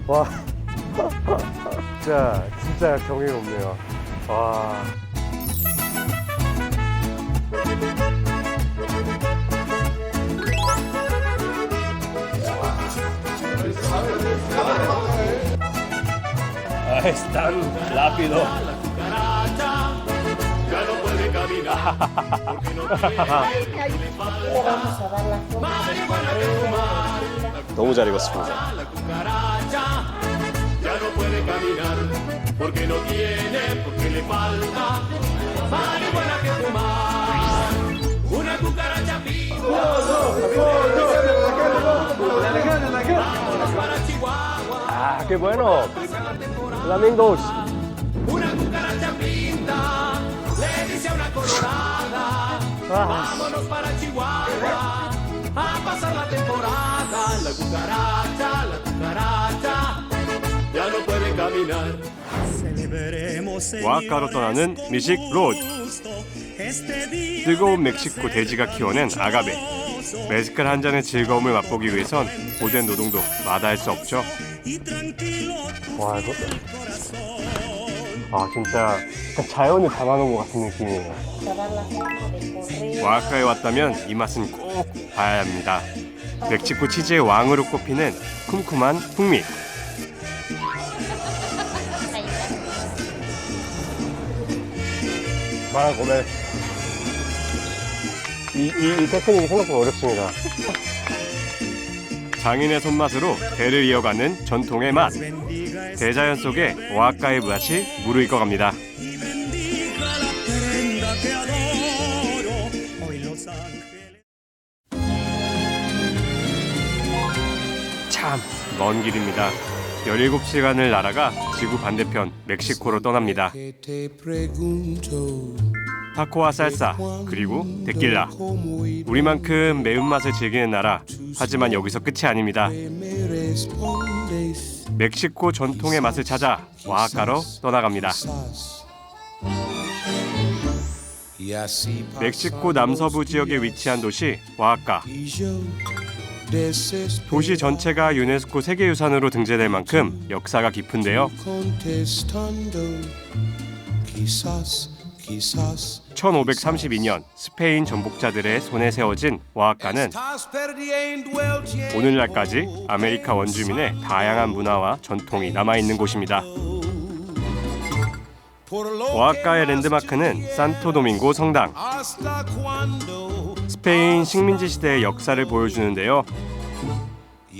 와. 진짜 경이롭네요. 와. Es tan rápido. 너무 잘 익었습니다. 아, qué bueno. Flamingos. Una cucaracha pinta, le dice a una colorada, vámonos para Chihuahua a pasar la temporada. La cucaracha, ya no puede caminar. 오아카로 떠나는 미식 로드. 뜨거운 멕시코 돼지가 키워낸 아가베. 메스칼 한 잔의 즐거움을 맛보기 위해선 고된 노동도 마다할 수 없죠. 와, 이거 진짜 자연을 담아놓은 것 같은 느낌이에요. 오아카에 왔다면 이 맛은 꼭 봐야 합니다. 멕시코 치즈의 왕으로 꼽히는 쿰쿰한 풍미. 고멜. 이 테크닉이 생각보다 어렵습니다. 장인의 손맛으로 대를 이어가는 전통의 맛. 대자연 속에 오아카의 맛이 무르익어갑니다. 참 먼 길입니다. 17시간을 날아가 지구 반대편 멕시코로 떠납니다. 타코와 살사, 그리고 데킬라. 우리만큼 매운맛을 즐기는 나라. 하지만 여기서 끝이 아닙니다. 멕시코 전통의 맛을 찾아 오아카로 떠나갑니다. 멕시코 남서부 지역에 위치한 도시 오아카. 도시 전체가 유네스코 세계유산으로 등재될 만큼 역사가 깊은데요. 1532년 스페인 정복자들의 손에 세워진 오아카는 오늘날까지 아메리카 원주민의 다양한 문화와 전통이 남아있는 곳입니다. 오아카의 랜드마크는 산토도밍고 성당. 스페인 식민지 시대의 역사를 보여주는데요.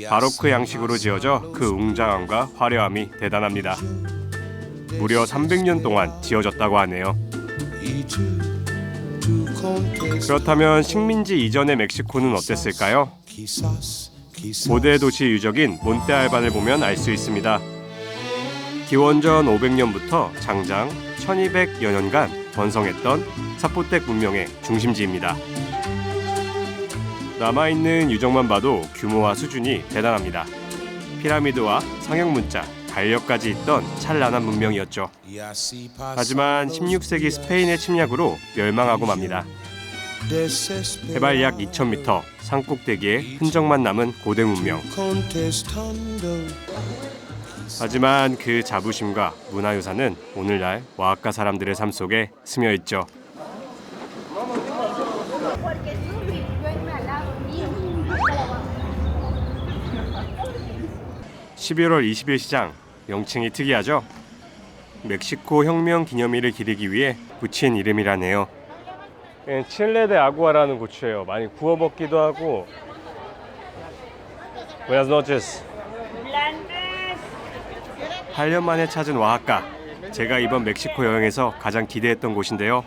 바로크 양식으로 지어져 그 웅장함과 화려함이 대단합니다. 무려 300년 동안 지어졌다고 하네요. 그렇다면 식민지 이전의 멕시코는 어땠을까요? 고대 도시 유적인 몬테알반을 보면 알 수 있습니다. 기원전 500년부터 장장 1200여 년간 번성했던 사포텍 문명의 중심지입니다. 남아있는 유적만 봐도 규모와 수준이 대단합니다. 피라미드와 상형문자, 달력까지 있던 찬란한 문명이었죠. 하지만 16세기 스페인의 침략으로 멸망하고 맙니다. 해발 약 2000m, 산꼭대기에 흔적만 남은 고대 문명. 하지만 그 자부심과 문화유산은 오늘날 오아카 사람들의 삶 속에 스며있죠. 11월 20일 시장, 명칭이 특이하죠? 멕시코 혁명 기념일을 기리기 위해 붙인 이름이라네요. 칠레 데 아구아라는 고추예요. 많이 구워 먹기도 하고. Buenas noches. 8년 만에 찾은 오아카. 제가 이번 멕시코 여행에서 가장 기대했던 곳인데요.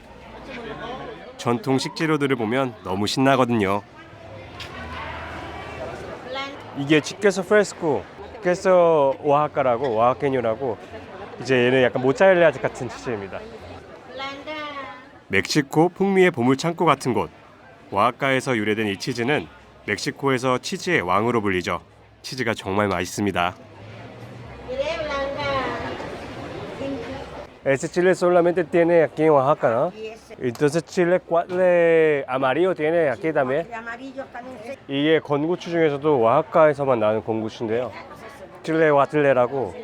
전통 식재료들을 보면 너무 신나거든요. 이게 치케소 프레스코, 치케소 오아카라고, 오아케뇨라고. 이제 얘는 약간 모짜렐라 같은 치즈입니다. 멕시코 풍미의 보물창고 같은 곳. 오아카에서 유래된 이 치즈는 멕시코에서 치즈의 왕으로 불리죠. 치즈가 정말 맛있습니다. Ese chile solamente tiene aquí en Oaxaca, ¿no? Entonces chile cuatle amarillo tiene aquí también. 이게 건고추 중에서도 오아카에서만 나는 건고추인데요. 틸레 와틸레라고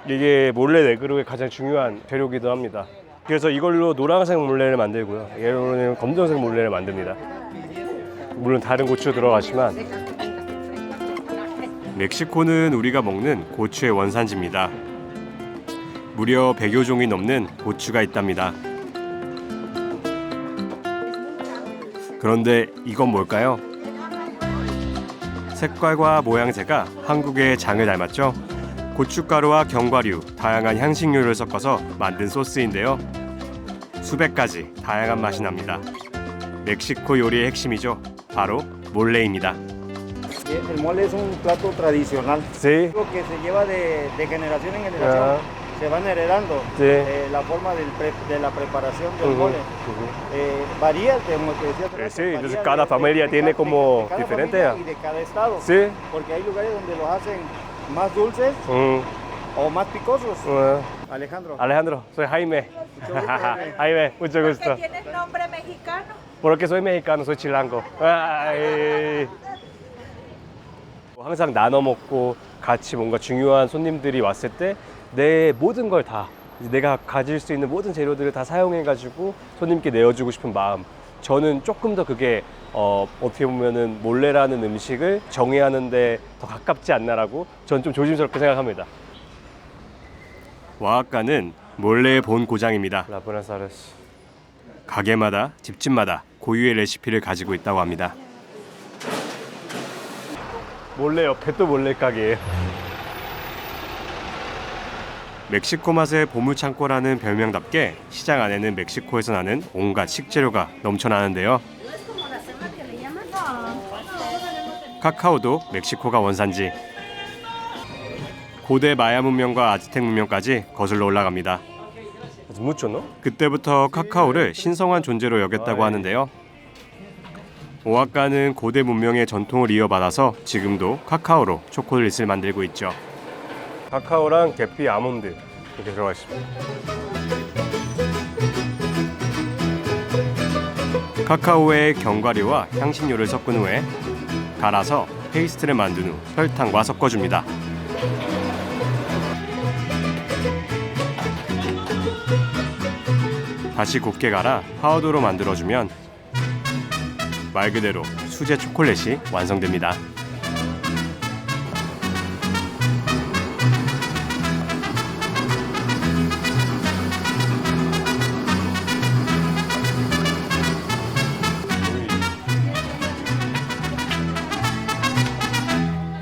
이게 몰레 네그로의 가장 중요한 재료기도 합니다. 그래서 이걸로 노란색 몰레를 만들고요. 얘로는 검정색 몰레를 만듭니다. 물론 다른 고추 들어가지만 멕시코는 우리가 먹는 고추의 원산지입니다. 무려 100여 종이 넘는 고추가 있답니다. 그런데 이건 뭘까요? 색깔과 모양새가 한국의 장을 닮았죠? 고춧가루와 견과류, 다양한 향신료를 섞어서 만든 소스인데요. 수백 가지 다양한 맛이 납니다. 멕시코 요리의 핵심이죠. 바로 몰레입니다. El mole es un plato tradicional, Sí. algo que se lleva de generación en generación, se van heredando. Sí. La forma de la preparación del Ujú, mole ujú. varía, como te decía, hace rato, Sí, entonces varía cada familia tiene como de cada diferente. familia y de cada estado, Sí. porque hay lugares donde los hacen más dulces o más picosos. Alejandro. Alejandro, soy Jaime. Jaime, mucho gusto. Porque tienes nombre mexicano. Porque soy mexicano, soy chilango. Ay. 항상 나눠 먹고 같이 뭔가 중요한 손님들이 왔을 때 내 모든 걸 다 내가 가질 수 있는 모든 재료들을 다 사용해가지고 손님께 내어주고 싶은 마음. 저는 조금 더 그게 어떻게 보면은 몰레라는 음식을 정의하는데 더 가깝지 않나라고 저는 좀 조심스럽게 생각합니다. 와아카는 몰레의 본 고장입니다. 라브나사르스. 가게마다 집집마다 고유의 레시피를 가지고 있다고 합니다. 몰레 옆에 또 몰레 가게예요. 멕시코 맛의 보물창고라는 별명답게 시장 안에는 멕시코에서 나는 온갖 식재료가 넘쳐나는데요. 카카오도 멕시코가 원산지. 고대 마야 문명과 아즈텍 문명까지 거슬러 올라갑니다. 그때부터 카카오를 신성한 존재로 여겼다고 하는데요. 오아카는 고대 문명의 전통을 이어받아서 지금도 카카오로 초콜릿을 만들고 있죠. 카카오랑 계피, 아몬드 이렇게 들어가 있습니다. 카카오에 견과류와 향신료를 섞은 후에 갈아서 페이스트를 만든 후 설탕과 섞어줍니다. 다시 곱게 갈아 파우더로 만들어주면 말 그대로 수제 초콜릿이 완성됩니다.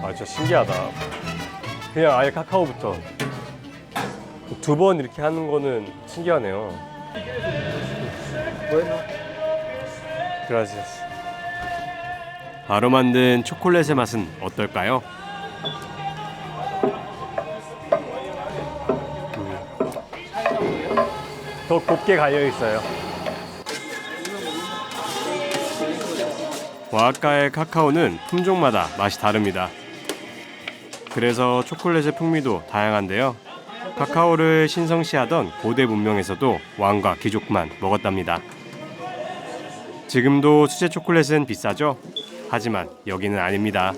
아, 진짜 신기하다. 그냥 아예 카카오부터 두 번 이렇게 하는 거는 신기하네요. Gracias. 바로 만든 초콜릿의 맛은 어떨까요? 더 곱게 갈려 있어요. 오아카의 카카오는 품종마다 맛이 다릅니다. 그래서 초콜릿의 풍미도 다양한데요. 카카오를 신성시하던 고대 문명에서도 왕과 귀족만 먹었답니다. 지금도 수제 초콜릿은 비싸죠? 하지만 여기는 아닙니다.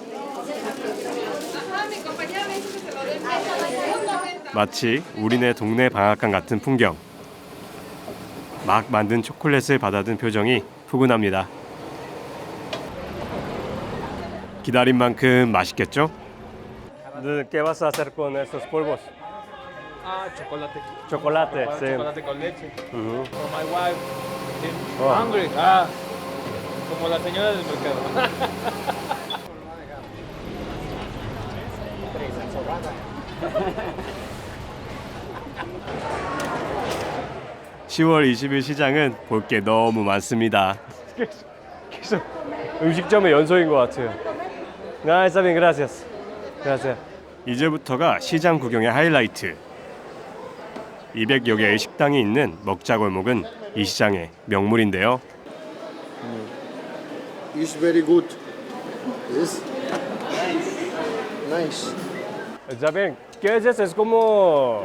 마치 우리네 동네 방앗간 같은 풍경. 막 만든 초콜릿을 받아든 표정이 푸근합니다. 기다린 만큼 맛있겠죠? ¿Qué vas a hacer con estos polvos? Chocolate. Chocolate, sí. Chocolate con leche. Ujú. For my wife. Oh. Hungry. Como la señora del mercado. 10월 20일 시장은 볼 게 너무 많습니다. 계속 음식점의 연속인 것 같아요. 아, está bien, gracias. Gracias. 이제부터가 시장 구경의 하이라이트. 200여 개의 식당이 있는 먹자골목은 이 시장의 명물인데요. It's very good. Yes. Nice. Está bien. ¿Qué es eso? Es como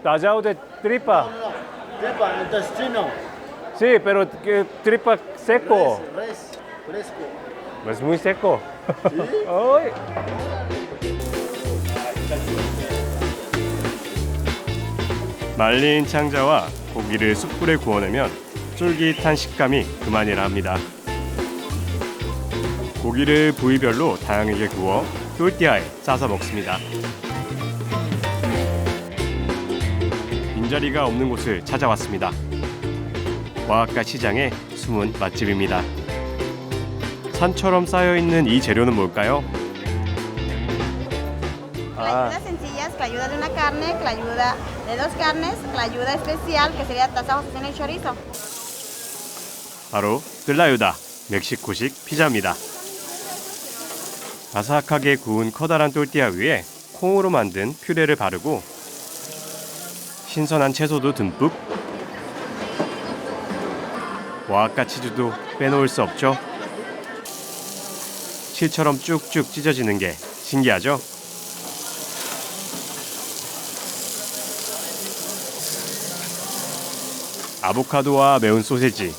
tallado de tripa. Tripa, intestino. Sí, pero que tripa seco. Res, fresco. Es muy seco. Ay. 말린 창자와 고기를 숯불에 구워내면 쫄깃한 식감이 그만이라 합니다. 고기를 부위별로 다양하게 구워 또띠아에 싸서 먹습니다. 빈자리가 없는 곳을 찾아왔습니다. 오아카 시장의 숨은 맛집입니다. 산처럼 쌓여있는 이 재료는 뭘까요? La ayuda sencilla es la ayuda de una carne, la ayuda de dos carnes, la ayuda especial que sería tasados en el chorizo. 바로 뜰라유다, 멕시코식 피자입니다. 바삭하게 구운 커다란 또띠아 위에 콩으로 만든 퓨레를 바르고 신선한 채소도 듬뿍, 오아카 치즈도 빼놓을 수 없죠. 실처럼 쭉쭉 찢어지는 게 신기하죠? 아보카도와 매운 소세지,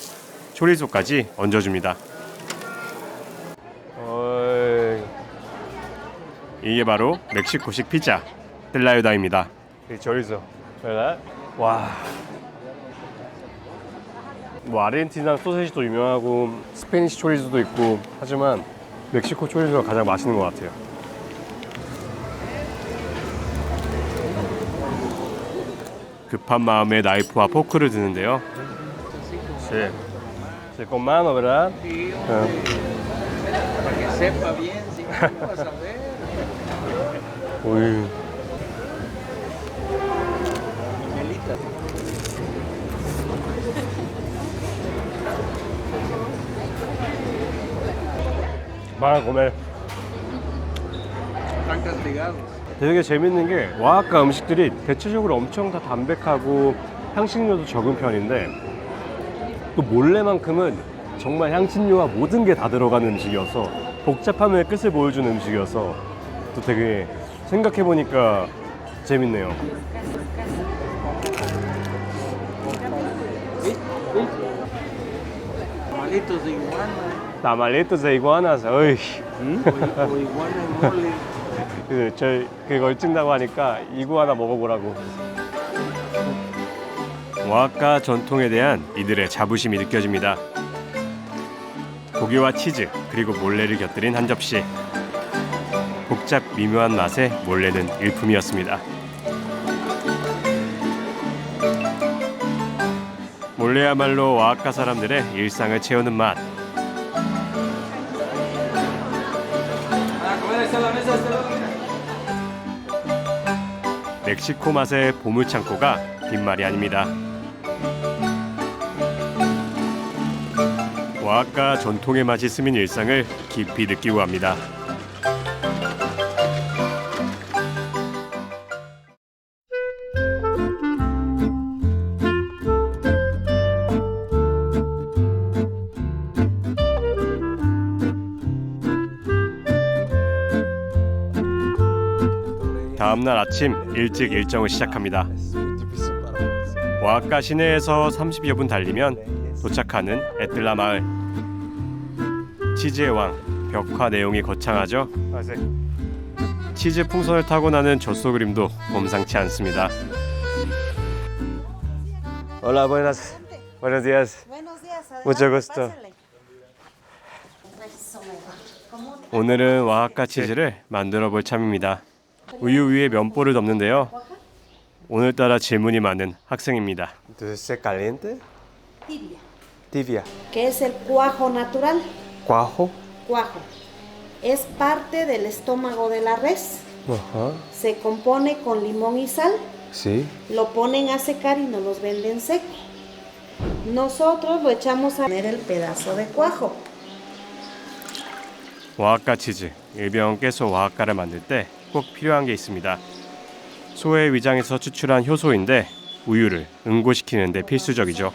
초리소까지 얹어줍니다. 이게 바로 멕시코식 피자, 뜰라유다입니다. 초리소, 와. 뭐 아르헨티나 소세지도 유명하고 스페니시 초리소도 있고 하지만 멕시코 초리소가 가장 맛있는 것 같아요. 급한 마음에 나이프와 포크를 드는데요. Sí. Sí, con mano, ¿verdad? Para que sepa bien, si no vas a ver. uy. Van a comer. Están castigados. 되게 재밌는 게 오아카 음식들이 대체적으로 엄청 다 담백하고 향신료도 적은 편인데 또 몰래만큼은 정말 향신료와 모든 게 다 들어가는 음식이어서 복잡함의 끝을 보여주는 음식이어서 또 되게 생각해보니까 재밌네요. Tamalitos de iguana. Tamalitos de iguanas. 어이. O iguana mole. 그걸 찍는다고 하니까 이구아나 먹어보라고. 오아카 전통에 대한 이들의 자부심이 느껴집니다. 고기와 치즈 그리고 몰래를 곁들인 한 접시. 복잡 미묘한 맛에 몰래는 일품이었습니다. 몰래야말로 오아카 사람들의 일상을 채우는 맛. 멕시코 맛의 보물창고가 빈말이 아닙니다. 오아카 전통의 맛이 스민 일상을 깊이 느끼고 갑니다. 다음날 아침 일찍 일정을 시작합니다. 오아카 시내에서 30여 분 달리면 도착하는 에틀라 마을. 치즈의 왕, 벽화 내용이 거창하죠? 치즈 풍선을 타고 나는 젖소 그림도 범상치 않습니다. Hola, buenos días. Buenos días. Mucho gusto. 오늘은 오아카 치즈를 만들어 볼 참입니다. 우유 위에 면보를 덮는데요. 오늘따라 질문이 많은 학생입니다. ¿Es caliente? Tibia. Tibia. ¿Qué es el cuajo natural? ¿Cuajo? Cuajo. Es parte del estómago de la res. Ajá. Se compone con limón y sal. Sí. Lo ponen a secar y nos los venden seco. Nosotros lo echamos a poner el pedazo de cuajo. 오아카 치즈, 일명 깨소 오아카를 만들 때 꼭 필요한 게 있습니다. 소의 위장에서 추출한 효소인데 우유를 응고시키는 데 필수적이죠.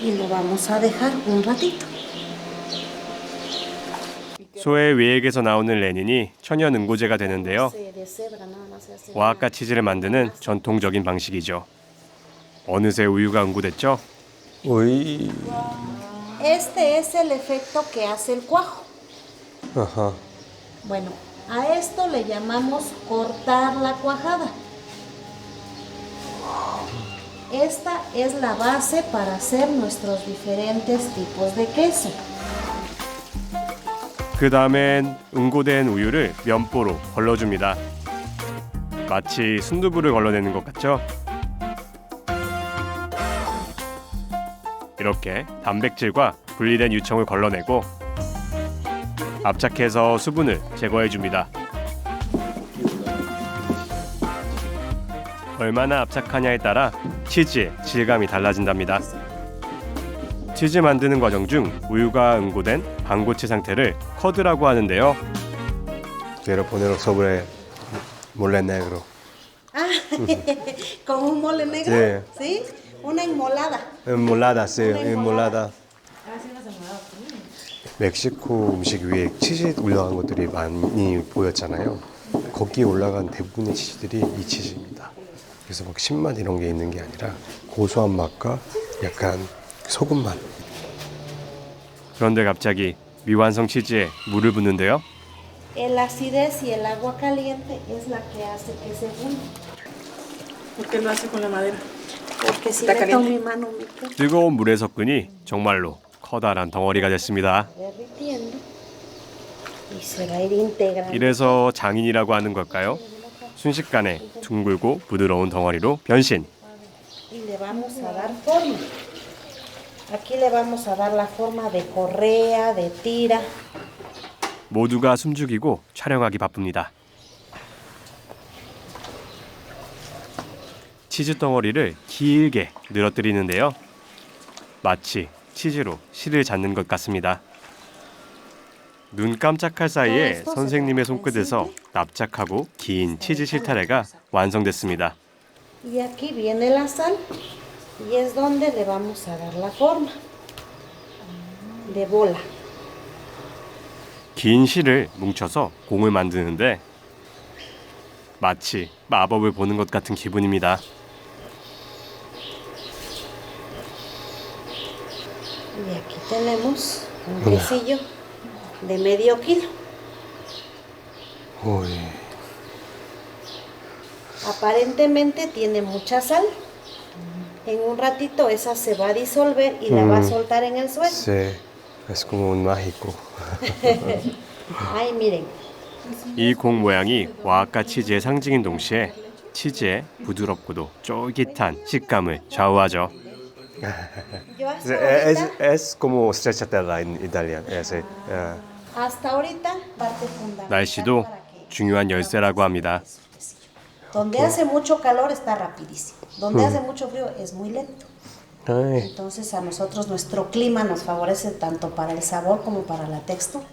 Y lo vamos a dejar un ratito. 소의 외액에서 나오는 레닌이 천연 응고제가 되는데요. 오아카 치즈를 만드는 전통적인 방식이죠. 어느새 우유가 응고됐죠? 오이. Este es el efecto que hace el cuajo. 아하. Bueno, a esto le llamamos cortar la cuajada. Esta es la base para hacer nuestros diferentes tipos de queso. 그 다음엔 응고된 우유를 면보로 걸러줍니다. 마치 순두부를 걸러내는 것 같죠? 이렇게 단백질과 분리된 유청을 걸러내고 압착해서 수분을 제거해줍니다. 얼마나 압착하냐에 따라 치즈의 질감이 달라진답니다. 치즈 만드는 과정 중 우유가 응고된 반고체 상태를 커드라고 하는데요. Quiero poner sobre mole negro. Ah, con un mole negro, Sí. ¿sí? Una enmolada. Enmolada, sí, enmolada. 멕시코 음식 위에 치즈 올라간 것들이 많이 보였잖아요. 거기에 올라간 대부분의 치즈들이 이 치즈입니다. 그래서 막 신맛 이런 게 있는 게 아니라 고소한 맛과 약간 소금 맛. 그런데 갑자기 미완성 치즈에 물을 붓는데요. El acidez y el agua caliente es la que hace que se funda. ¿Por qué lo hace con la madera? Porque si Está meto caliente. mi mano me queda 뜨거운 물에 섞으니 정말로 커다란 덩어리가 됐습니다. derritiendo y se va a ir integrando. 이래서 장인이라고 하는 걸까요? 순식간에 둥글고 부드러운 덩어리로 변신. Y le vamos a dar forma. Aquí le vamos a dar la forma de correa, de tira. 모두가 숨죽이고 촬영하기 바쁩니다. 치즈 덩어리를 길게 늘어뜨리는데요. 마치 치즈로 실을 잡는 것 같습니다. 눈 깜짝할 사이에 선생님의 손끝에서 납작하고 긴 치즈 실타래가 완성됐습니다. Y aquí viene la sal y es donde le vamos a dar la forma de bola. 긴 실을 뭉쳐서 공을 만드는데 마치 마법을 보는 것 같은 기분입니다. Y aquí tenemos un quesillo de medio kilo. 오이. Aparentemente tiene mucha sal. En un ratito esa se va a disolver y la va a soltar en el suelo. Sí, es como un mágico. Ay, miren. 이 공 모양이 와아까 치즈의 상징인 동시에 치즈의 부드럽고도 쫄깃한 식감을 좌우하죠. Yo hasta ahorita, Es como stracciatella en italiano. hasta ahorita parte fundamental 날씨도 para que 중요한 열쇠라고 합니다. donde hace mucho calor está rapidísimo. Donde hace mucho frío es muy lento. Entonces a nosotros nuestro clima nos favorece tanto para el sabor como para la textura.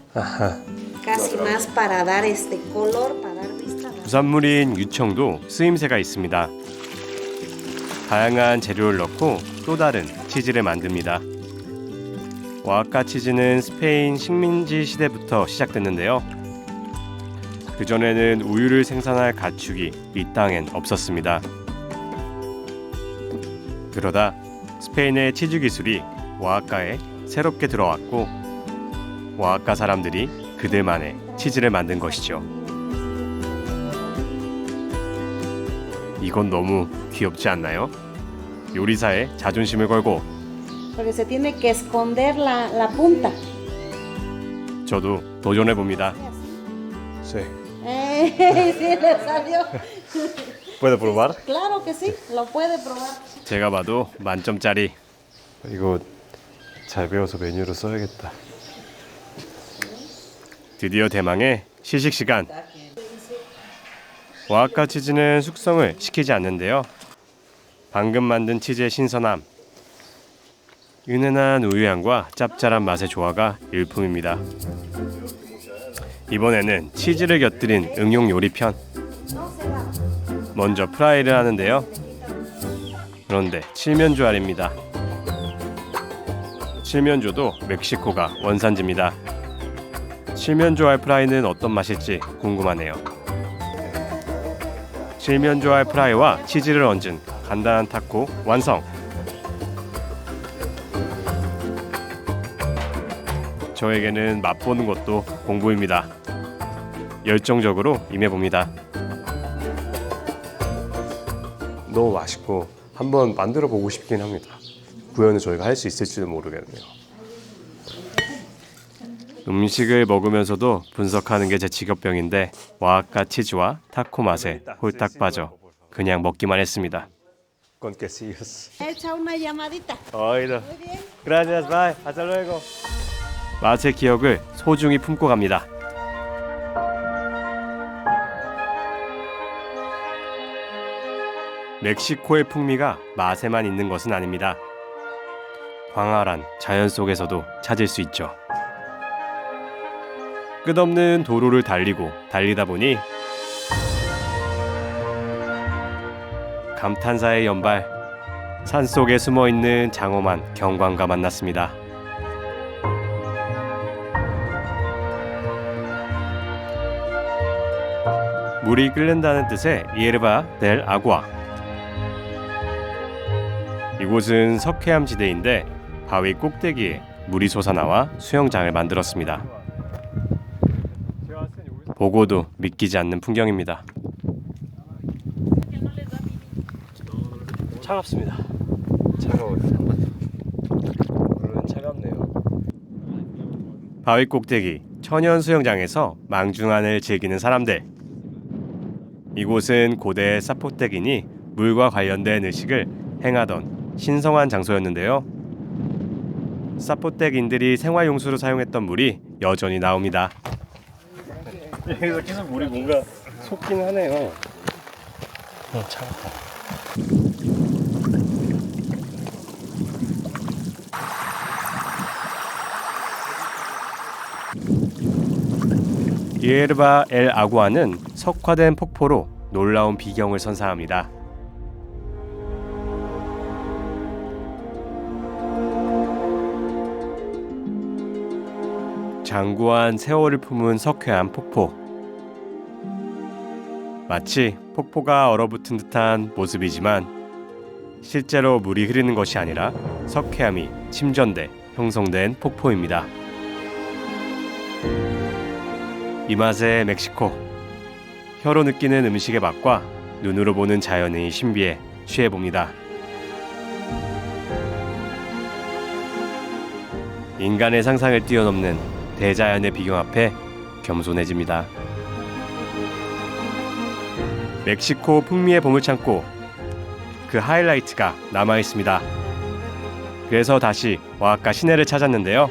Casi más para dar este color, para dar vista. 부산물인 유청도 쓰임새가 있습니다. 다양한 재료를 넣고 또 다른 치즈를 만듭니다. 와아까 치즈는 스페인 식민지 시대부터 시작됐는데요. 그전에는 우유를 생산할 가축이 이 땅엔 없었습니다. 그러다 스페인의 치즈 기술이 와아까에 새롭게 들어왔고 와아까 사람들이 그들만의 치즈를 만든 것이죠. 이건 너무 귀엽지 않나요? 요리사의 자존심을 걸고 Porque se tiene que esconder la punta. 저도 도전해 봅니다. Sí le salió. ¿Puedo probar? Claro que sí, lo puede probar. 제가 봐도 만점짜리. 이거 잘 배워서 메뉴로 써야겠다. 드디어 대망의 시식 시간. 와아까 치즈는 숙성을 시키지 않는데요. 방금 만든 치즈의 신선함, 은은한 우유향과 짭짤한 맛의 조화가 일품입니다. 이번에는 치즈를 곁들인 응용 요리편. 먼저 프라이를 하는데요. 그런데 칠면조 알입니다. 칠면조도 멕시코가 원산지입니다. 칠면조 알 프라이는 어떤 맛일지 궁금하네요. 칠면조 알 프라이와 치즈를 얹은 간단한 타코 완성! 저에게는 맛보는 것도 공부입니다. 열정적으로 임해봅니다. 너무 맛있고 한번 만들어 보고 싶긴 합니다. 구현을 저희가 할 수 있을지도 모르겠네요. 음식을 먹으면서도 분석하는 게 제 직업병인데 오아카 치즈와 타코 맛에 홀딱 빠져 그냥 먹기만 했습니다. Echa una llamadita. Gracias, bye. Hasta luego. 맛의 기억을 소중히 품고 갑니다. 멕시코의 풍미가 맛에만 있는 것은 아닙니다. 광활한 자연 속에서도 찾을 수 있죠. 끝없는 도로를 달리다 보니 감탄사의 연발, 산속에 숨어있는 장엄한 경관과 만났습니다. 물이 끓는다는 뜻의 예르바 델 아구아. 이곳은 석회암 지대인데 바위 꼭대기에 물이 솟아나와 수영장을 만들었습니다. 보고도 믿기지 않는 풍경입니다. 차갑습니다. 차가워요. 물은 차갑네요. 바위 꼭대기 천연 수영장에서 망중한을 즐기는 사람들. 이곳은 고대 사포떼기니 물과 관련된 의식을 행하던 신성한 장소였는데요. 사포떼기인들이 생활용수로 사용했던 물이 여전히 나옵니다. 여기서 계속 물이 뭔가 솟긴 하네요. 차갑다. 예르바 엘 아구아는 석화된 폭포로 놀라운 비경을 선사합니다. 장구한 세월을 품은 석회암 폭포. 마치 폭포가 얼어붙은 듯한 모습이지만 실제로 물이 흐르는 것이 아니라 석회암이 침전돼 형성된 폭포입니다. 이 맛의 멕시코. 혀로 느끼는 음식의 맛과 눈으로 보는 자연의 신비에 취해봅니다. 인간의 상상을 뛰어넘는 대자연의 비경 앞에 겸손해집니다. 멕시코 풍미의 보물창고. 그 하이라이트가 남아있습니다. 그래서 다시 오아카 시내를 찾았는데요.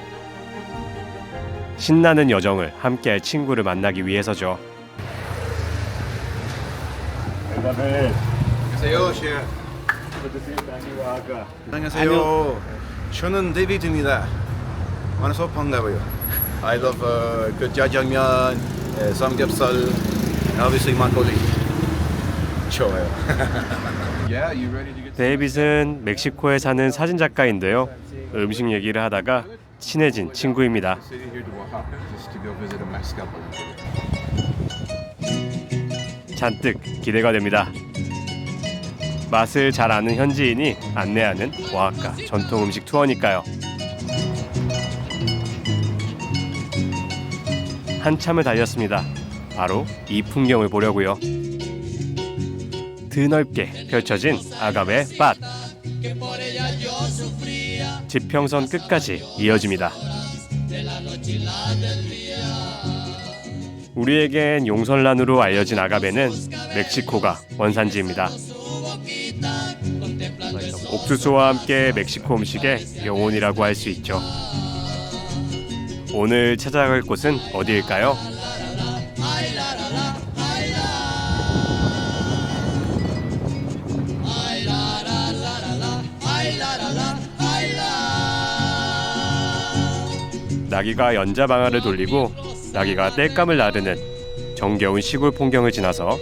신나는 여정을 함께할 친구를 만나기 위해서죠. 안녕하세요, 셰프. 안녕하세요. 저는 데이비드입니다. 만나서 반가워요. I love good jjajangmyeon, samgyeopsal, and obviously makgeolli. 좋아요. 데이빗은 멕시코에 사는 사진작가인데요. 음식 얘기를 하다가 친해진 친구입니다. 잔뜩 기대가 됩니다. 맛을 잘 아는 현지인이 안내하는 오아카 전통 음식 투어니까요. 한참을 달렸습니다. 바로 이 풍경을 보려고요. 드넓게 펼쳐진 아가베 밭. 지평선 끝까지 이어집니다. 우리에겐 용설란으로 알려진 아가베는 멕시코가 원산지입니다. 옥수수와 함께 멕시코 음식의 영혼이라고 할 수 있죠. 오늘 찾아갈 곳은 어디일까요? 나귀가 연자방아를 돌리고 나귀가 땔감을 나르는 정겨운 시골 풍경을 지나서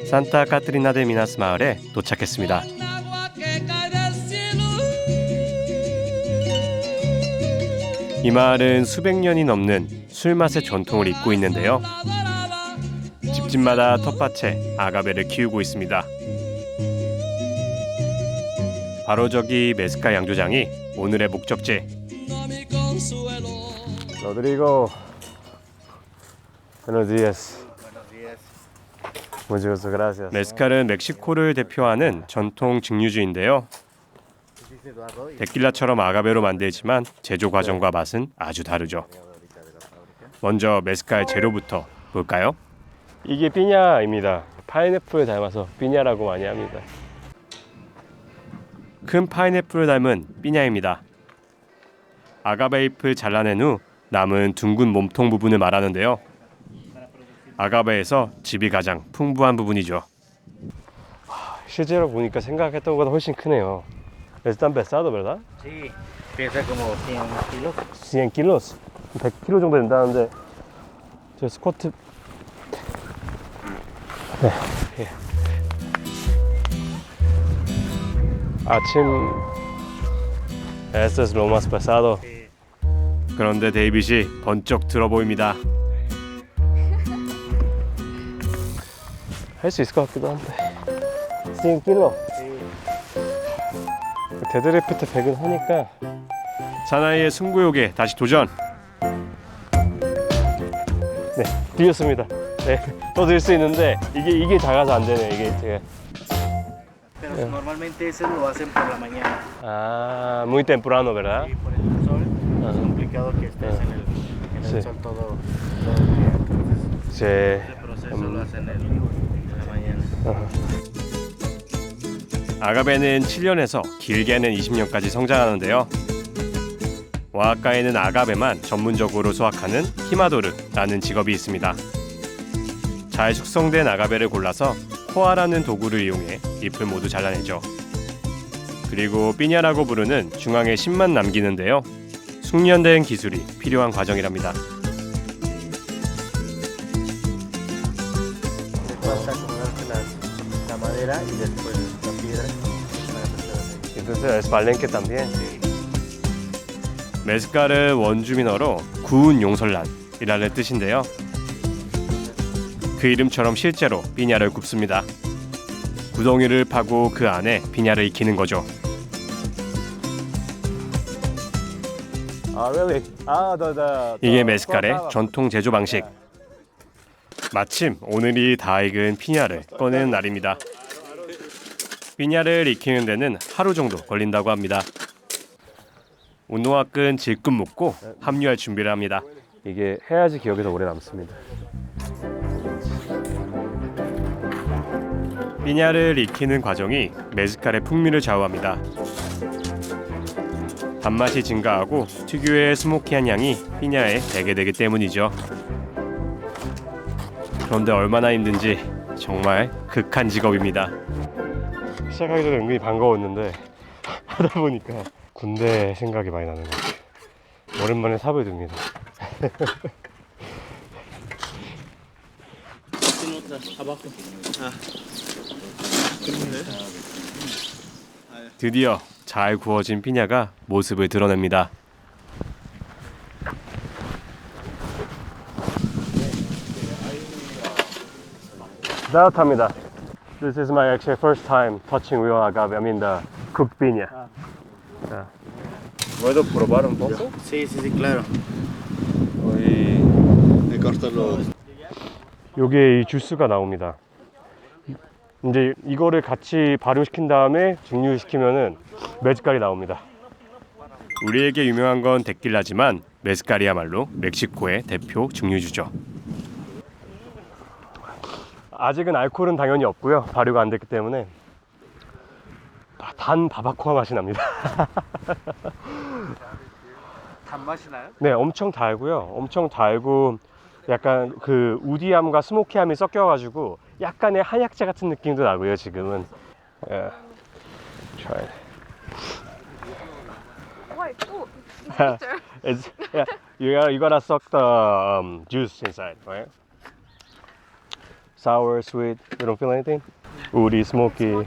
산타 카트리나 데 미나스 마을에 도착했습니다. 이 마을은 수백 년이 넘는 술맛의 전통을 잇고 있는데요. 집집마다 텃밭에 아가베를 키우고 있습니다. 바로 저기 메스카 양조장이 오늘의 목적지. Rodrigo, buenos días. Buenos días. Muchas gracias. 메스칼은 멕시코를 대표하는 전통 증류주인데요. 데킬라처럼 아가베로 만들지만 제조 과정과 맛은 아주 다르죠. 먼저 메스칼 재료부터 볼까요? 이게 피냐입니다. 파인애플을 닮아서 피냐라고 많이 합니다. 큰 파인애플을 닮은 피냐입니다. 아가베 잎을 잘라낸 후 남은 둥근 몸통 부분을 말하는데요. 아가베에서 즙이 가장 풍부한 부분이죠. 실제로 보니까 생각했던 것보다 훨씬 크네요. Es tan pesado, ¿verdad? Sí, pesa como 100 kilos. 100 kilos? 100kg 정도 된다는데 저 스쿼트 네. 예. 아침 Este es lo más pesado. 그런데 데이빗이 번쩍 들어 보입니다. 할 수 있을 것 같기도 한데 100kg 데드리프트 100은 하니까 사나이의 승부욕에 다시 도전. 네, 뛰었습니다. 네, 더 들 수 있는데 이게 작아서 안 되네. 이게 제가. Pero normalmente eso lo hacen por la mañana. Ah, muy temprano, ¿verdad? Y por el sol es complicado que estés en el Sí. sol todo el día. Entonces, Sí. ese proceso lo hacen en la mañana. 아가베는 7년에서 길게는 20년까지 성장하는데요. 오아하카에는 아가베만 전문적으로 수확하는 히마도르라는 직업이 있습니다. 잘 숙성된 아가베를 골라서 코아라는 도구를 이용해 잎을 모두 잘라내죠. 그리고 삐냐라고 부르는 중앙에 심만 남기는데요. 숙련된 기술이 필요한 과정이랍니다. Vas a acomodarte la madera y después la piedra para hacer Entonces es palenque también. 메스칼은 원주민어로 구운 용설란이라는 뜻인데요. 그 이름처럼 실제로 삐냐를 굽습니다. 구덩이를 파고 그 안에 삐냐를 익히는 거죠. 이게 메스칼의 전통 제조 방식. 마침 오늘이 다 익은 피냐를 꺼내는 날입니다. 피냐를 익히는 데는 하루 정도 걸린다고 합니다. 운동화끈 질끈 묶고 합류할 준비를 합니다. 이게 해야지 기억에서 오래 남습니다. 피냐를 익히는 과정이 메스칼의 풍미를 좌우합니다. 단맛이 증가하고 특유의 스모키한 향이 피냐에 배게 되기 때문이죠. 그런데 얼마나 힘든지 정말 극한 직업입니다. 시작하기 전에 은근히 반가웠는데 하다 보니까 군대 생각이 많이 나는 것 같아요. 오랜만에 삽을 듭니다. 드디어 잘 구워진 피냐가 모습을 드러냅니다. 따뜻합니다. This is my actually first time touching real agave. I mean the cooked piña. ¿Puedo probar un poco? Sí, sí, sí, claro. Me corto los. 요게 이 주스가 나옵니다. 이제 이거를 같이 발효시킨 다음에 증류시키면은 메스칼이 나옵니다. 우리에게 유명한 건 데킬라지만 메스칼이야말로 멕시코의 대표 증류주죠. 아직은 알코올은 당연히 없고요. 발효가 안 됐기 때문에 단 바바코아 맛이 납니다. 단맛이 나요? 네, 엄청 달고요. 엄청 달고 약간 그 우디함과 스모키함이 섞여가지고 약간의 한약재 같은 느낌도 나고요. 지금은. Yeah. Try it. It's, yeah, you gotta suck the juice inside, right? Sour, sweet. You don't feel anything? Woody, smoky.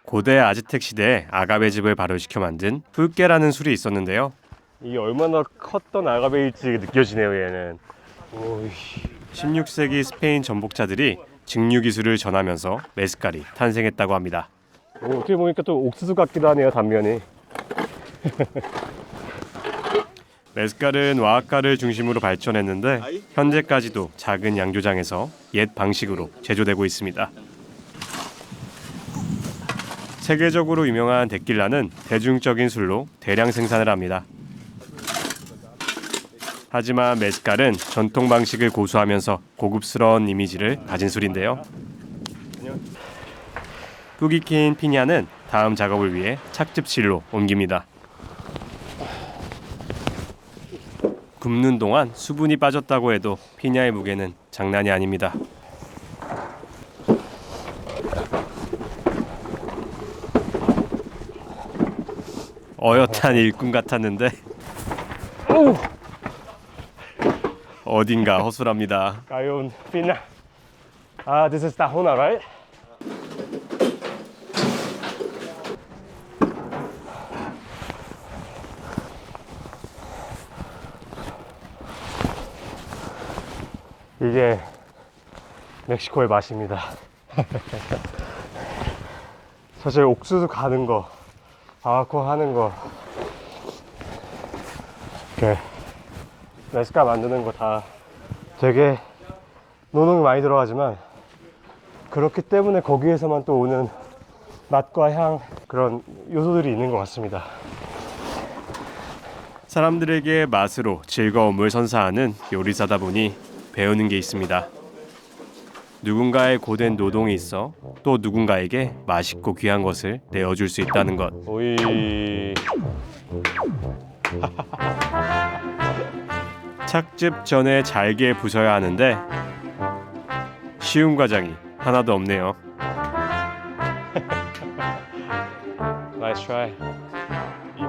고대 아즈텍 시대에 아가베즙을 발효시켜 만든 풀깨라는 술이 있었는데요. 이게 얼마나 컸던 아가베일지 느껴지네요. 얘는. 오이. 16세기 스페인 전복자들이 증류 기술을 전하면서 메스칼이 탄생했다고 합니다. 어떻게 보니까 또 옥수수 같기도 하네요. 단면이. 메스칼은 와아카를 중심으로 발전했는데 현재까지도 작은 양조장에서 옛 방식으로 제조되고 있습니다. 세계적으로 유명한 데킬라는 대중적인 술로 대량 생산을 합니다. 하지만 메스칼은 전통 방식을 고수하면서 고급스러운 이미지를 가진 술인데요. 푹 익힌 피냐는 다음 작업을 위해 착즙실로 옮깁니다. 굽는 동안 수분이 빠졌다고 해도 피냐의 무게는 장난이 아닙니다. 어엿한 일꾼 같았는데 어딘가 허술합니다. 가요운 피냐. This is Tahuna, right? 이게 멕시코의 맛입니다. 사실 옥수수 가는 거, 바바코 하는 거, 이렇게 메스칼 만드는 거 다 되게 노동이 많이 들어가지만 그렇기 때문에 거기에서만 또 오는 맛과 향, 그런 요소들이 있는 것 같습니다. 사람들에게 맛으로 즐거움을 선사하는 요리사다 보니 배우는 게 있습니다. 누군가의 고된 노동이 있어 또 누군가에게 맛있고 귀한 것을 내어줄 수 있다는 것. 오이. 착즙 전에 잘게 부셔야 하는데 쉬운 과정이 하나도 없네요. Nice try.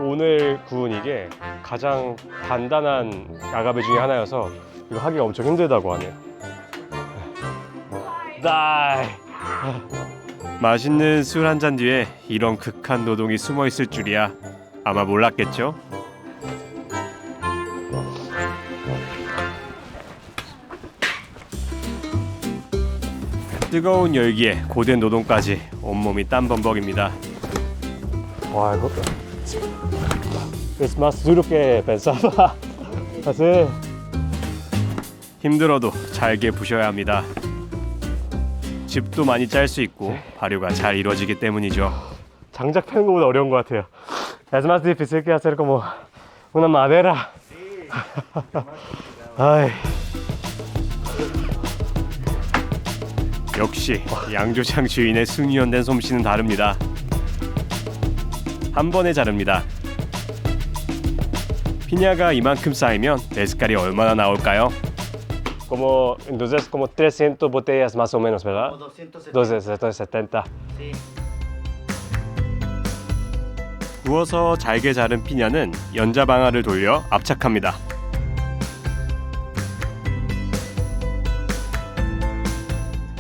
오늘 구운 이게 가장 단단한 아가베 중에 하나여서 이거 하기가 엄청 힘들다고 하네요. 맛있는 술 한 잔 뒤에 이런 극한 노동이 숨어 있을 줄이야 아마 몰랐겠죠? 뜨거운 열기에 고된 노동까지 온몸이 땀범벅입니다. 와, 이거 es más duro que pensaba. 사실 힘들어도 잘게 부셔야 합니다. 즙도 많이 짤 수 있고 발효가 잘 이루어지기 때문이죠. 장작 패는 것보다 어려운 것 같아요. Es más difícil que hacer como una madera. 아이. 역시 양조장 주인의 숙련된 솜씨는 다릅니다. 한 번에 자릅니다. 피냐가 이만큼 쌓이면 메스칼이 얼마나 나올까요? Entonces como 300 botellas más o menos, ¿verdad? 270. 구워서 잘게 자른 피냐는 연자방아를 돌려 압착합니다.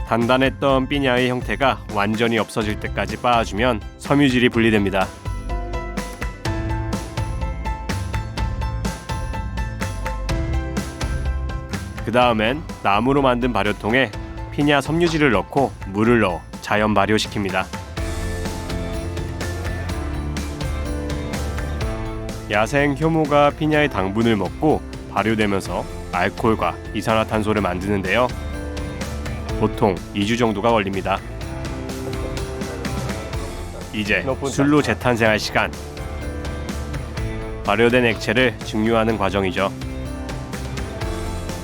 단단했던 피냐의 형태가 완전히 없어질 때까지 빻아주면 섬유질이 분리됩니다. 그 다음엔 나무로 만든 발효통에 피냐 섬유질을 넣고 물을 넣어 자연 발효시킵니다. 야생 효모가 피냐의 당분을 먹고 발효되면서 알코올과 이산화탄소를 만드는데요. 보통 2주 정도가 걸립니다. 이제 술로 재탄생할 시간. 발효된 액체를 증류하는 과정이죠.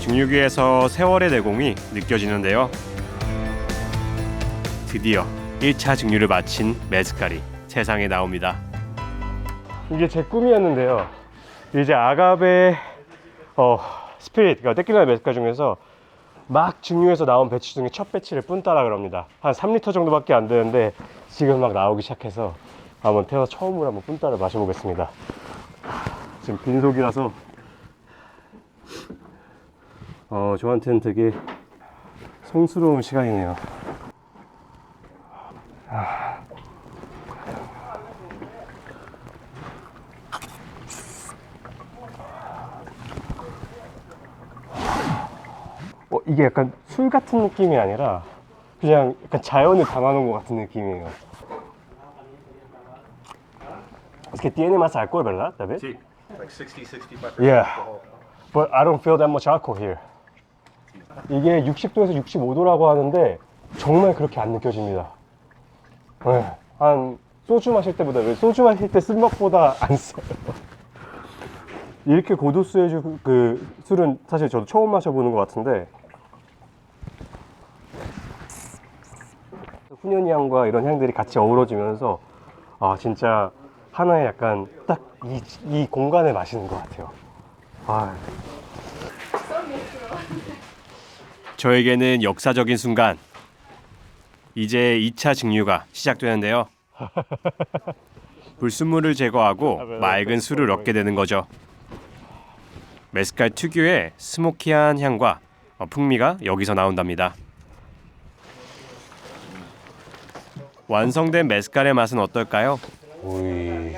증류기에서 세월의 내공이 느껴지는데요. 드디어 1차 증류를 마친 메스칼이 세상에 나옵니다. 이게 제 꿈이었는데요. 이제 아가베 스피릿, 그러니까 테킬라 메스칼 중에서 막 증류해서 나온 배치 중에 첫 배치를 뿜따라 그럽니다. 한 3리터 정도밖에 안 되는데 지금 막 나오기 시작해서 한번 태어나 처음으로 한번 뿜따라 마셔보겠습니다. 지금 빈속이라서 저한테는 되게 성스러운 시간이네요. 이게 약간 술 같은 느낌이 아니라 그냥 약간 자연을 담아놓은 것 같은 느낌이에요. Es que tiene más alcohol, ¿verdad? ¿Sabes? Sí. Like 60-65% Yeah. alcohol. But I don't feel that much alcohol here. 이게 60도에서 65도라고 하는데 정말 그렇게 안 느껴집니다. 네, 한 소주 마실 때보다 왜 소주 마실 때 쓴 맛보다 안 써요. 이렇게 고도수의 그 술은 사실 저도 처음 마셔보는 것 같은데 훈연이 향과 이런 향들이 같이 어우러지면서 아 진짜 하나의 약간 딱 이 공간을 마시는 것 같아요. 아. 저에게는 역사적인 순간 이제 2차 증류가 시작되는데요. 불순물을 제거하고 맑은 술을 얻게 되는 거죠. 메스칼 특유의 스모키한 향과 풍미가 여기서 나온답니다. 완성된 메스칼의 맛은 어떨까요? 우이.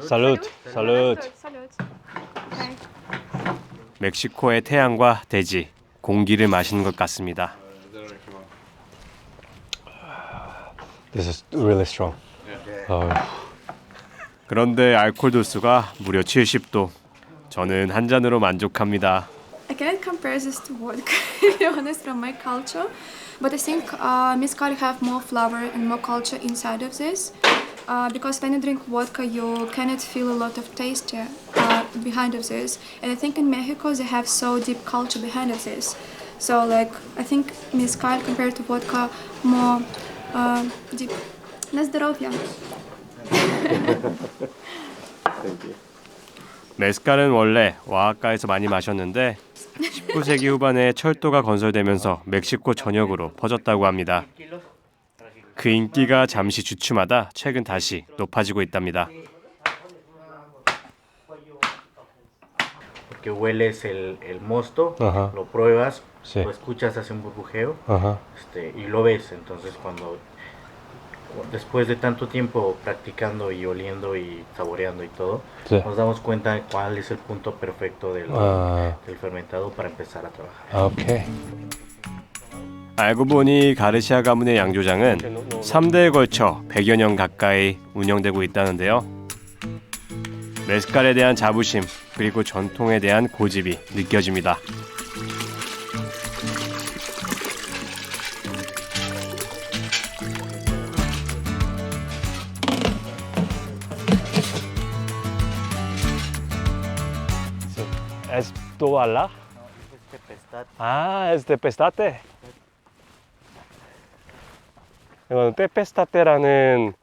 살루트. 살루트. 멕시코의 태양과 대지, 공기를 마시는 것 같습니다. This is really strong. 그런데 알코올 도수가 무려 70도. 저는 한 잔으로 만족합니다. I cannot compare this to vodka, to be honest, from my culture. But I think mezcal have more flavor and more culture inside of this. Because when you drink vodka, you cannot feel a lot of taste behind of this. And I think in Mexico they have so deep culture behind of this. So like I think mezcal compared to vodka more deep. На здоровье. 메스칼은 원래 오아하카에서 많이 마셨는데 19세기 후반에 철도가 건설되면서 멕시코 전역으로 퍼졌다고 합니다. 그 인기가 잠시 주춤하다 최근 다시 높아지고 있답니다. Porque hueles el mosto, Ajá. lo pruebas, Sí. lo escuchas, hace un burbujeo Ajá. y lo ves. Entonces cuando después de tanto tiempo practicando y oliendo y saboreando y todo, Sí. nos damos cuenta de cuál es el punto perfecto del fermentado para empezar a trabajar. 오케이. 알고 보니 가르시아 가문의 양조장은 3대에 걸쳐 100여 년 가까이 운영되고 있다는데요. 메스칼에 대한 자부심 그리고 전통에 대한 고집이 느껴집니다. Es toalla? 아, es de pestate. 이건 테페스타테라는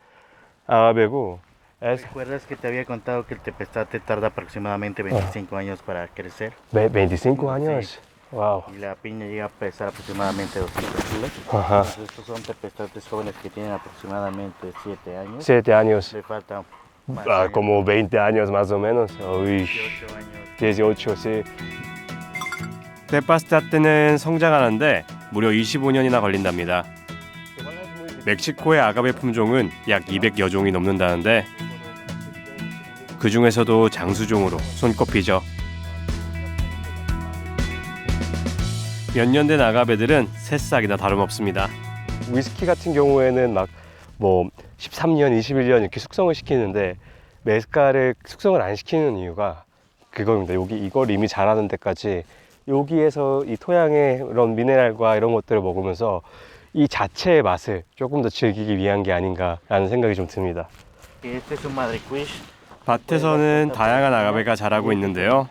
아가베고. ¿Recuerdas que te había contado que el tepestate tarda aproximadamente 25 años para crecer? 25 años. Wow. Y la piña llega a pesar aproximadamente 200 kilos. Ajá. Entonces, estos son tepestates jóvenes que tienen aproximadamente 7 años. 7 años. Le faltan más Ah, años. como 20 años más o menos. Uy. 18 años. 18, sí. 테페스타테는 성장하는데 무려 25년이나 걸린답니다. 멕시코의 아가베 품종은 약 200여 종이 넘는다는데 그 중에서도 장수종으로 손꼽히죠. 몇 년 된 아가베들은 새싹이나 다름없습니다. 위스키 같은 경우에는 막 뭐 13년, 21년 이렇게 숙성을 시키는데 메스칼을 숙성을 안 시키는 이유가 그겁니다. 여기 이걸 이미 자라는 데까지 여기에서 이 토양의 이런 미네랄과 이런 것들을 먹으면서 이 자체의 맛을 조금 더 즐기기 위한 게 아닌가라는 생각이 좀 듭니다. Este es un madrecuish. 밭에서는 다양한 아가베가 자라고 있는데요.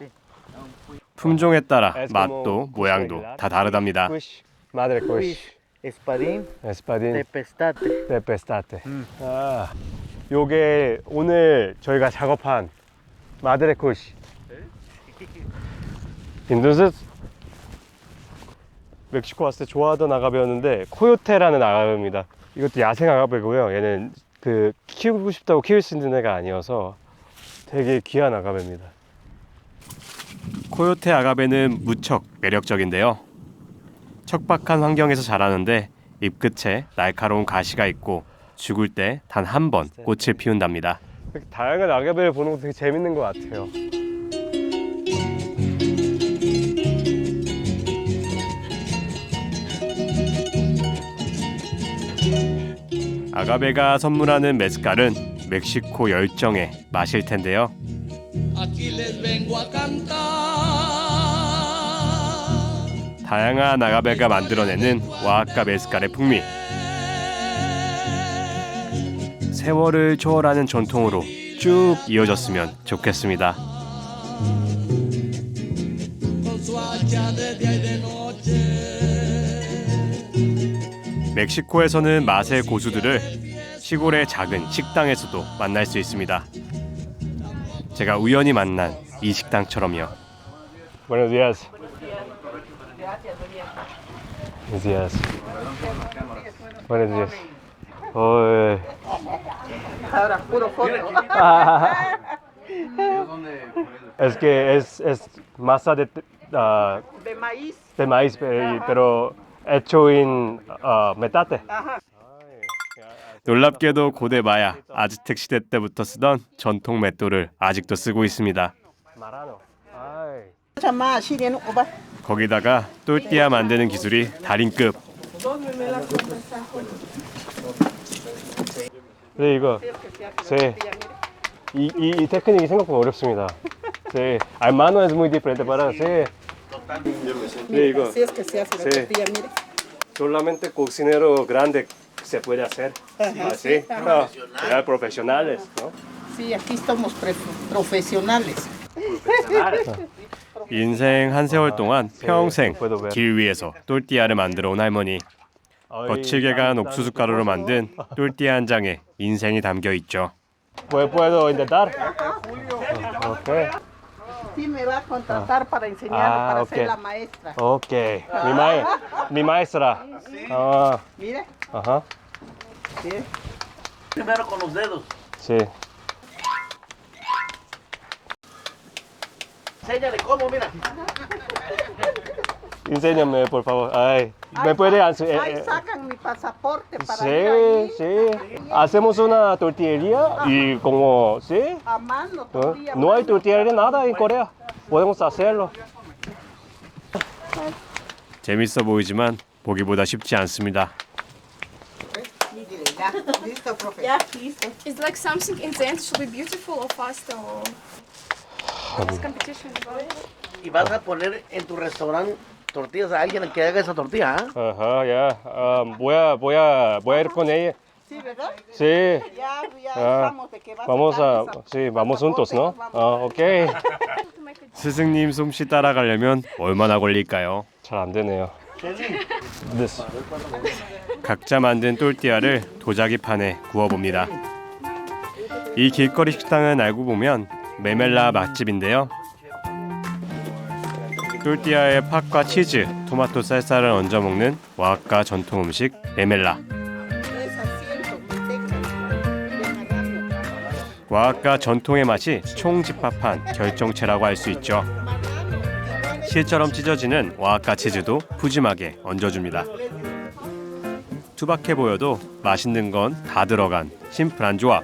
품종에 따라 맛도 모양도 다 다르답니다. 마드레쿠이시, Espadín, 에스파딘, tepestate. 테페스타테. 아, 요게 오늘 저희가 작업한 마드레쿠이시. 인도네시아 멕시코 왔을 때 좋아하던 아가베였는데 코요테라는 아가베입니다. 이것도 야생 아가베고요. 얘는 그 키우고 싶다고 키울 수 있는 애가 아니어서 되게 귀한 아가베입니다. 코요테 아가베는 무척 매력적인데요. 척박한 환경에서 자라는데 잎끝에 날카로운 가시가 있고 죽을 때 단 한 번 꽃을 피운답니다. 다양한 아가베를 보는 것도 되게 재밌는 것 같아요. 아가베가 선물하는 메스칼은 멕시코 열정의 맛일 텐데요. 다양한 아가베가 만들어내는 오아하카 메스칼의 풍미. 세월을 초월하는 전통으로 쭉 이어졌으면 좋겠습니다. 멕시코에서는 맛의 고수들을 시골의 작은 식당에서도 만날 수 있습니다. 제가 우연히 만난 이 식당처럼요. Buenos días. Buenos días. Buenos días. Ahora, puro foto. Es que es masa de maíz, pero hecho en metate. 놀랍게도 고대 마야 아즈텍 시대 때부터 쓰던 전통 맷돌을 아직도 쓰고 있습니다. 거기다가 또띠아 만드는 기술이 달인급. 네, 이거 이 테크닉이 생각보다 어렵습니다. 네, al mano es muy diferente para hacer. 네, 이거 solamente cocinero grande se puede hacer. Así, no, profesionales, ¿no? Sí, aquí estamos profesionales. 인생 한 세월 동안 평생 길 위에서 또띠아를 만들어 온 할머니. 거칠게 간 옥수수 가루로 만든 또띠아 한 장에 인생이 담겨 있죠. ¿Puedo intentar? Okay. Sí, me va a contratar para enseñarle, para ser la maestra. Okay. Mi maestra. Mire. Ajá. Sí. Primero con los dedos. Sí. Enséñale cómo, mira. Enséñame, por favor. Ay, ¿me puede enseñar? Ahí sacan mi pasaporte para Sí, ir allí. sí. Hacemos una tortillería y como, sí. A mano, tortilla. No hay tortillería nada en Corea. Podemos hacerlo. 재밌어 보이지만 보기보다 쉽지 않습니다. Listo, profe. Ya, listo. It's like something in the end should be beautiful or faster or this competition about it. Y vas a poner en tu restaurante tortillas a alguien que haga esa tortilla, ¿ah? Ajá, ya. Voy a ir con ella. Sí, ¿verdad? Sí. Ya estamos de que vas Vamos a sí, vamos juntos, ¿no? 오케이. 스승님 솜씨 따라가려면 얼마나 걸릴까요? 잘 안 되네요. 됐어. 각자 만든 또띠아를 도자기판에 구워봅니다. 이 길거리 식당은 알고 보면 메멜라 맛집인데요. 또띠아에 팥과 치즈, 토마토 살사를 얹어 먹는 오아하카 전통 음식 메멜라. 오아하카 전통의 맛이 총집합한 결정체라고 할 수 있죠. 실처럼 찢어지는 오아하카 치즈도 푸짐하게 얹어줍니다. 투박해 보여도 맛있는 건 다 들어간 심플한 조합.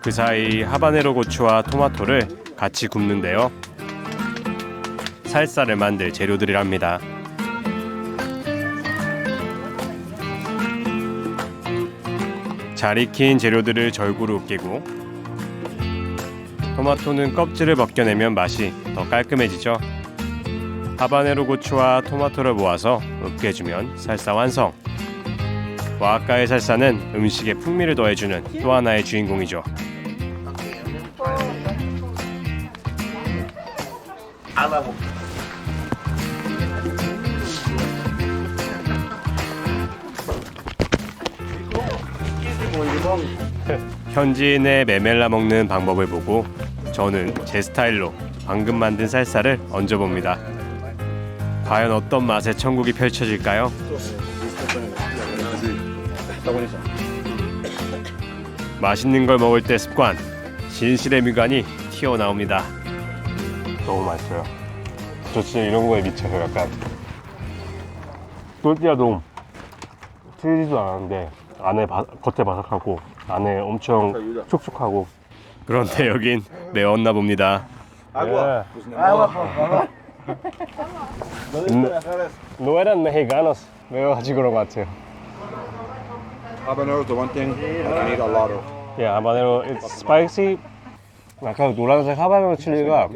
그 사이 하바네로 고추와 토마토를 같이 굽는데요. 살사를 만들 재료들이랍니다. 잘 익힌 재료들을 절구로 으깨고 토마토는 껍질을 벗겨내면 맛이 더 깔끔해지죠. 하바네로 고추와 토마토를 모아서 으깨주면 살사 완성. 오아하카의 살사는 음식에 풍미를 더해주는 또 하나의 주인공이죠. 현지인의 메멜라 먹는 방법을 보고 저는 제 스타일로 방금 만든 살사를 얹어봅니다. 과연 어떤 맛의 천국이 펼쳐질까요? 맛있는 걸 먹을 때 습관, 진실의 미간이 튀어나옵니다. 너무 맛있어요. 저 진짜 이런 거에 미쳐요. 약간 또띠아도 튀지도 않았는데 겉에 바삭하고 안에 엄청 촉촉하고. 그런데 여긴 매웠나 봅니다. No eran mexicanos. 매워가지고 그런 것 같아요. Habanero is the one thing I need a lot of. Yeah, habanero it's spicy. 아까 노란색 하바네로 칠리가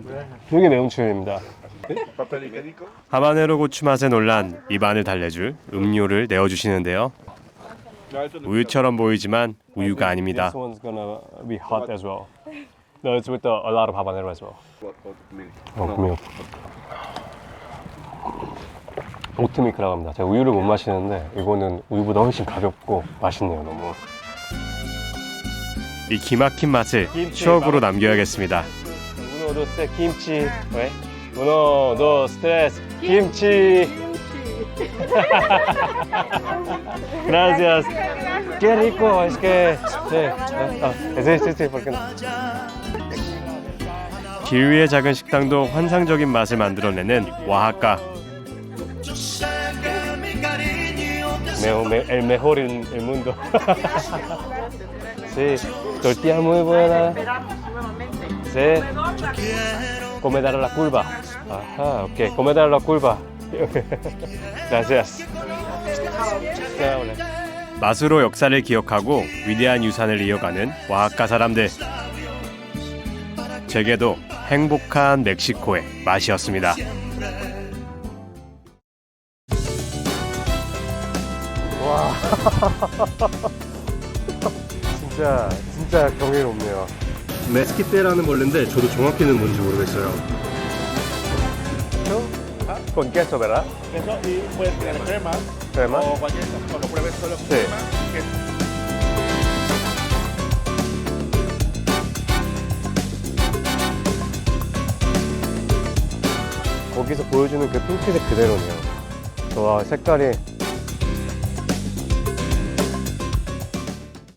되게 매운 칠리입니다. 하바네로 고추 맛에 놀란 입안을 달래줄 음료를 내어주시는데요. 우유처럼 보이지만 우유가 아닙니다. This one's gonna be hot as well. No, it's with a lot of habanero as well. milk. 오트밀크라고 합니다. 제가 우유를 못 마시는데 이거는 우유보다 훨씬 가볍고 맛있네요. 너무. 이 기막힌 맛을 추억으로 남겨야겠습니다. Uno, dos, tres, kimchi. 왜? Uno, dos, tres, kimchi. Gracias. Qué rico. Es que. Sí, ¿por qué no? 길 위의 작은 식당도 환상적인 맛을 만들어내는 오아하카. El mejor en el mundo. Sí, tortilla muy buena. Sí. Come dar la curva. Ajá, ok. Come dar la curva. Gracias. 맛으로 역사를 기억하고 위대한 유산을 이어가는 오아하카 사람들. 제게도 행복한 멕시코의 맛이었습니다. 와. 진짜 경이롭네요. 메스키테라는 벌레인데 저도 정확히는 뭔지 모르겠어요. ¿Con queso, verdad? Queso y puedes tener crema. ¿Crema? O galletas, o lo pruebes solo con Sí. crema. Queso. 거기서 보여주는 그 핑크색 그대로네요. 와, 색깔이